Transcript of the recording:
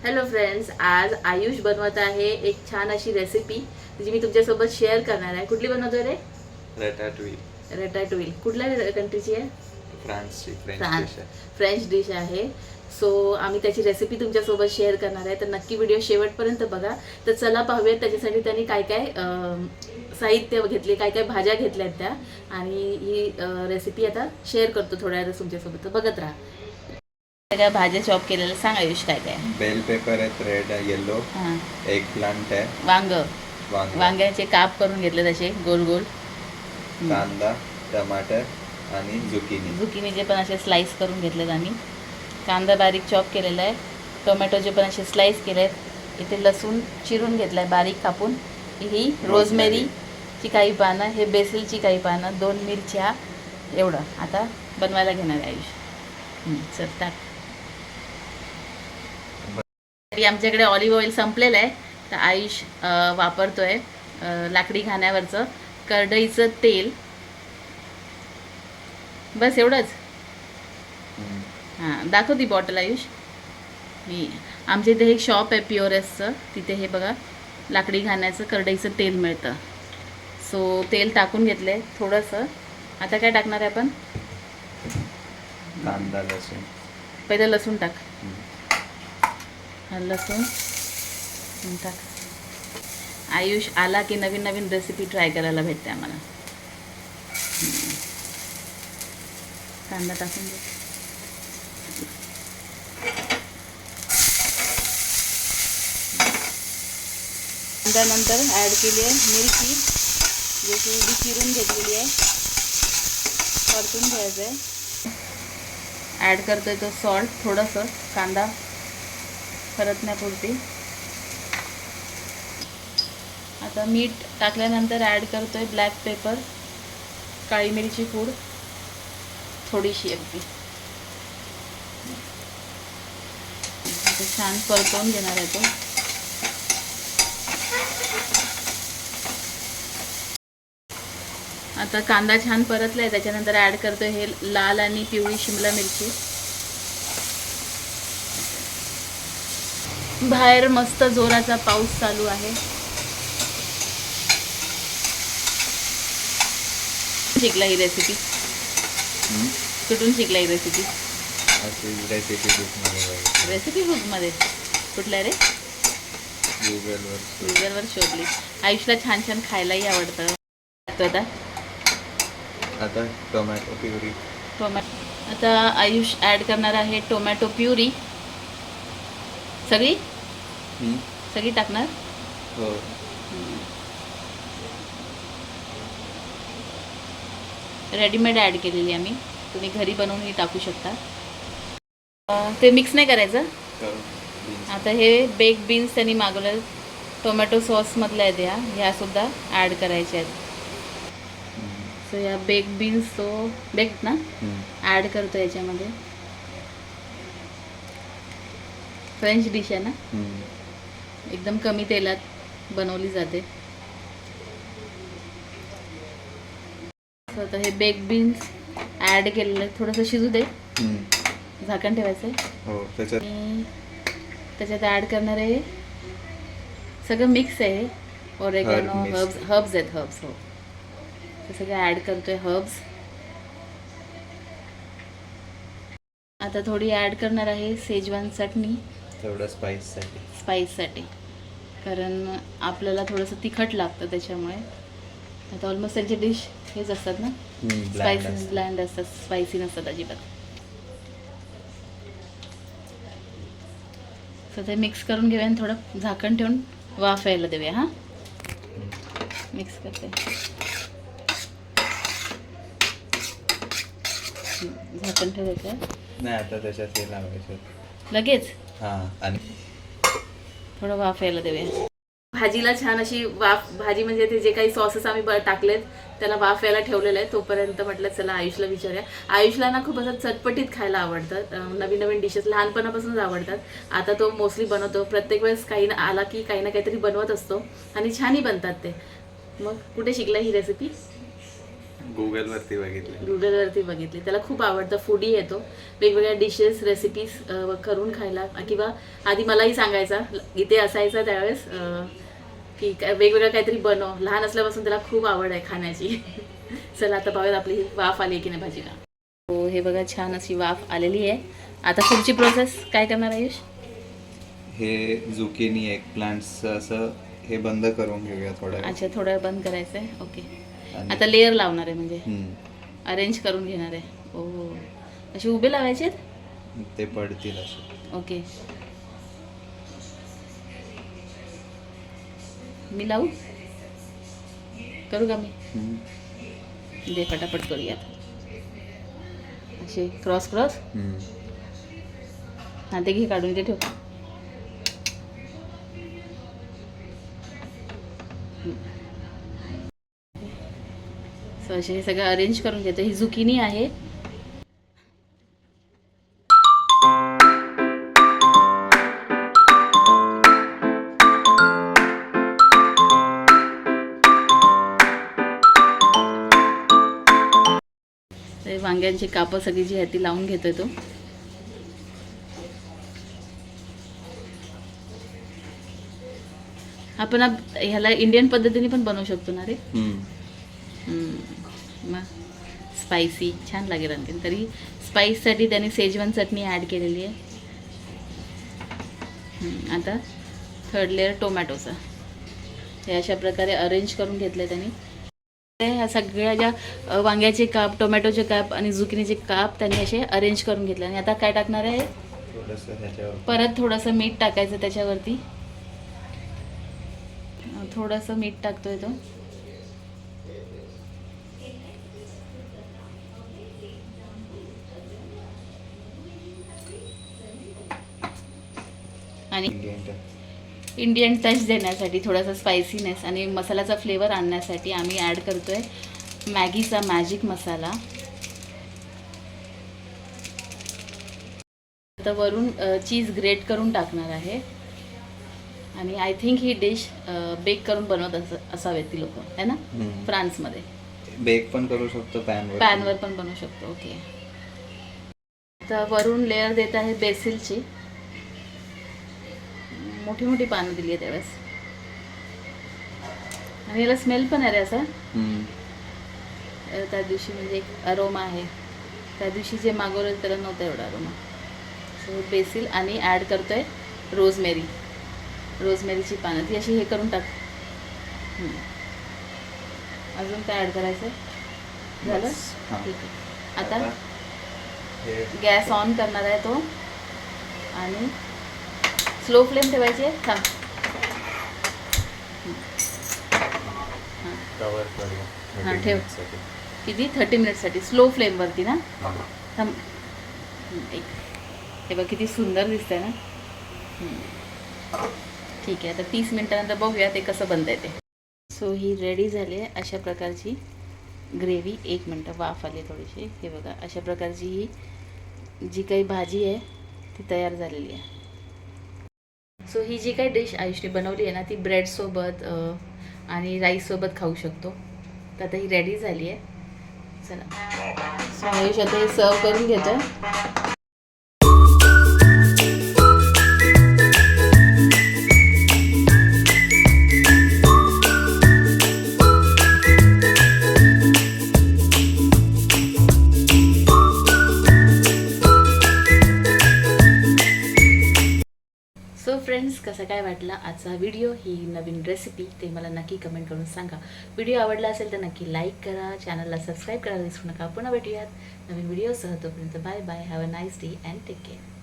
Hello friends, आज आयुष बनवत आहे एक छान अशी रेसिपी जी मी तुमच्यासोबत शेअर करणार आहे. कुठली बनवतोय रे? रॅटाटुई. रॅटाटुईल. कुठल्या कंट्रीची आहे? फ्रान्सची फ्रेंच फ्रान्स. डिश आहे. फ्रेंच डिश आहे. सो आम्ही त्याची रेसिपी तुमच्यासोबत शेअर करणार आहे, तर नक्की व्हिडिओ शेवटपर्यंत बघा. तर चला पाहूयात त्याच्यासाठी त्यांनी काय काय साहित्य घेतले, काय काय भाज्या घेतल्यात त्या, आणि ही रेसिपी आता शेअर करतो थोड्या वेळात तुमच्यासोबत. तर बघत राहा. सगळ्या भाज्या चॉप केलेल्या सांग आयुष, काय काय? बेल पेपर आहेत, रेड येलो. हां. एग प्लांट आहे. वांग. वांग्याचे काप करून घेतले तसे गोल गोल. कांदा, टमाटर आणि झुकिनीचे पण असे स्लाइस करून घेतलेत आम्ही. कांदा बारीक चॉप केलेला आहे. टोमॅटोचे पण असे स्लाइस केले आहेत. इथे लसूण चिरून घेतला आहे बारीक कापून. ही रोजमेरीची काही पानं, हे बेसिलची काही पानं, 2 मिरच्या, एवढं. आता बनवायला घेणार आहे आयुष. चल टाक. आमच्याकडे ऑलिव्ह ऑइल संपलेलं आहे, तर आयुष वापरतोय लाकडी घाण्यावरचं करडईचं तेल. बस एवढंच. हां, दाखव ती बॉटल आयुष. मी आमच्या इथे एक शॉप आहे प्युअरेसचं, तिथे हे बघा लाकडी घाण्याचं करडईचं तेल मिळतं. सो तेल टाकून घेतलं आहे थोडंसं. आता काय टाकणार आहे आपण? कांदा, लसूण. पहिलं लसूण टाक. लसूण टाक. आयुष आला की नवीन नवीन रेसिपी ट्राय करायला भेटते आम्हाला. कांदा टाकून दे. त्यानंतर ॲड केली आहे मिरची, जशी उभी चिरून घेतलेली आहे. परतून घ्यायचं आहे. ॲड करतोय तो सॉल्ट थोडंसं, कांदा परतण्यापुरती. आता मीठ टाकल्यानंतर ॲड करतोय ब्लॅक पेपर, काळी मिरची पूड थोडीशी अगदी. आता छान परतवून घेणार आहे तो. आता कांदा छान परतला आहे, त्याच्यानंतर ॲड करतोय हे लाल आणि पिवळी शिमला मिरची. बाहेर मस्त जोराचा पाऊस चालू आहे. शिकला ही रेसिपी? कुठून शिकला ही रेसिपी? रेसिपी बुकमध्ये. कुठल्या रे? गुगलवर शोधली. आयुषला छान छान खायलाही आवडतं. आता टोमॅटो प्युरी. आता आयुष ॲड करणार आहे टोमॅटो प्युरी. सगळी टाकणार? हो. रेडीमेड ॲड केलेली आम्ही, तुम्ही घरी बनवूनही टाकू शकता. ते मिक्स नाही करायचं. आता हे बेक बीन्स त्यांनी मागवलं, टोमॅटो सॉसमधल्या आहेत ह्यासुद्धा ॲड करायच्या आहेत. सो या बेक बीन्स तो बेक्ड ना ॲड करतो याच्यामध्ये. फ्रेंच डिश आहे ना, एकदम कमी तेलात बनवली जाते. आता हे बेक बीन्स ॲड केलेलं, थोडंसं शिजू दे. झाकण ठेवायचं आहे. हो. त्याच्यात ॲड करणार आहे, सगळं मिक्स आहे. ओरेगॅनो, हर्ब्स आहेत. हो, ते सगळं ॲड करतोय हर्ब्स. आता थोडी ॲड करणार आहे शेजवान चटणी, थोडं स्पाईससाठी, कारण आपल्याला थोडंसं तिखट लागतं त्याच्यामुळे. आता ऑलमोस्ट त्यांची डिश हेच असतात ना, स्पायसी ब्लँड असतात, स्पायसी नसतात अजिबात. तर ते मिक्स करून घेऊया आणि थोडं झाकण ठेवून वाफ यायला देऊया. हां, मिक्स करते. झाकण ठेवायचं नाही, आता त्याच्यात हे लावायचं लगेच. हां, आणि थोडं वाफ यायला देऊया. भाजीला छान अशी वाफ, भाजी म्हणजे ते जे काही सॉसेस आम्ही टाकलेत त्याला वाफ यायला ठेवलेलं आहे. तोपर्यंत म्हटलं चला आयुषला विचारूया. आयुषला ना खूप असं चटपटीत खायला आवडतं, नवीन नवीन डिशेस लहानपणापासूनच आवडतात. आता तो मोस्टली बनवतो, प्रत्येक वेळेस काही ना आला की काही ना काहीतरी बनवत असतो आणि छानही बनतात ते. मग कुठे शिकला ही रेसिपी? गुगलवरती बघितले. गुगलवरती बघितले. त्याला खूप आवडतं, फूडी येतो, वेगवेगळ्या डिशेस रेसिपीज करून खायला. किंवा आधी मलाही सांगायचा, इथे असायचा त्यावेळेस की वेगवेगळं काहीतरी बनव. लहान असल्यापासून त्याला खूप आवड आहे खाण्याची. चला आता पाहूयात आपली वाफ आली की नाही भाजीला. हो, हे बघा छान अशी वाफ आलेली आहे. आता पुढची प्रोसेस काय करणार आयुष? हे झुकिनी एग प्लांट्स असं हे बंद करून घेऊया थोडं. अच्छा, थोडं वेळ बंद करायचं आहे. ओके, आणि- आता लेअर लावणार आहे म्हणजे हम्म. अरेंज करून घेणार आहे. ओ, असे उभे लावायचे आहेत? ते पडतील असे. ओके, मी लावू? करू का मी? हम्म. दे फटाफट करूयात. असे क्रॉस क्रॉस. हम्म. हां, ते घे काढून, ते ठेव. सो असे हे सगळं अरेंज करून घेतो. ही झुकिनी आहे. ते वांग्यांची कापं सगळी जी आहे ती लावून घेतोय तो. आपण ह्याला इंडियन पद्धतीने पण बनवू शकतो ना रे. मग स्पायसी छान लागेल. आणखीन तरी स्पाईससाठी त्याने शेजवान चटणी ॲड केलेली आहे. आता थर्ड लेअर टोमॅटोचा हे अशा प्रकारे अरेंज करून घेतलं त्याने. ह्या सगळ्या ज्या वांग्याचे काप, टोमॅटोचे काप आणि झुकिनीचे काप त्यांनी असे अरेंज करून घेतले. आणि आता काय टाकणार आहे? थोडंसं ह्याच्यावर परत थोडंसं मीठ टाकायचं त्याच्यावरती. थोडंसं मीठ टाकतोय तो. आणि इंडियन टच देण्यासाठी, थोडासा स्पायसीनेस आणि मसाल्याचा फ्लेवर आणण्यासाठी आम्ही ॲड करतोय मॅगीचा मॅजिक मसाला. आता वरून चीज ग्रेट करून टाकणार आहे. आणि आय थिंक ही डिश बेक करून बनवत असावेत ती लोक, है ना, फ्रान्समध्ये. बेक पण करू शकतो, पॅनवर पण बनवू शकतो. ओके, तर वरून लेअर देत आहे बेसिलची. मोठी मोठी पानं दिली आहे त्यावेळेस. आणि याला स्मेल पण आहे रे असा. त्या दिवशी म्हणजे एक अरोमा आहे. त्या दिवशी जे मागवलं त्याला नव्हतं एवढा अरोमा. सो बेसिल आणि ॲड करतोय रोजमेरी. रोजमेरीची पानं ती अशी हे करून टाक. अजून काय ॲड करायचं? झालं, ठीक आहे. आता गॅस ऑन करणार आहे तो आणि स्लो फ्लेम ठेवायची आहे. थांब, कवर करूया. हां ठेव. किती? 30 मिनिटसाठी स्लो फ्लेमवरती ना. थांब, एक हे बघ किती सुंदर दिसतंय ना. ठीक आहे, आता 30 मिनिटानंतर बघूया ते कसं बनतंय ते. सो ही रेडी झाली आहे अशा प्रकारची ग्रेव्ही. 1 मिनटं, वाफ आली थोडीशी. हे बघा अशा प्रकारची ही जी काही भाजी आहे ती तयार झालेली आहे. सो ही जी काही डिश आयुषने बनवली आहे ना ती ब्रेडसोबत आणि राईससोबत खाऊ शकतो. तर आता ही रेडी झाली आहे. चला, सो आयुष आता हे सर्व करून घेतो. सो फ्रेंड्स, कसं काय वाटला आजचा व्हिडिओ, ही नवीन रेसिपी, ते मला नक्की कमेंट करून सांगा. व्हिडिओ आवडला असेल तर नक्की लाईक करा, चॅनलला सबस्क्राईब करायला विसरू नका. पुन्हा भेटूयात नवीन व्हिडिओसह. तोपर्यंत bye bye. Have a nice day and take care.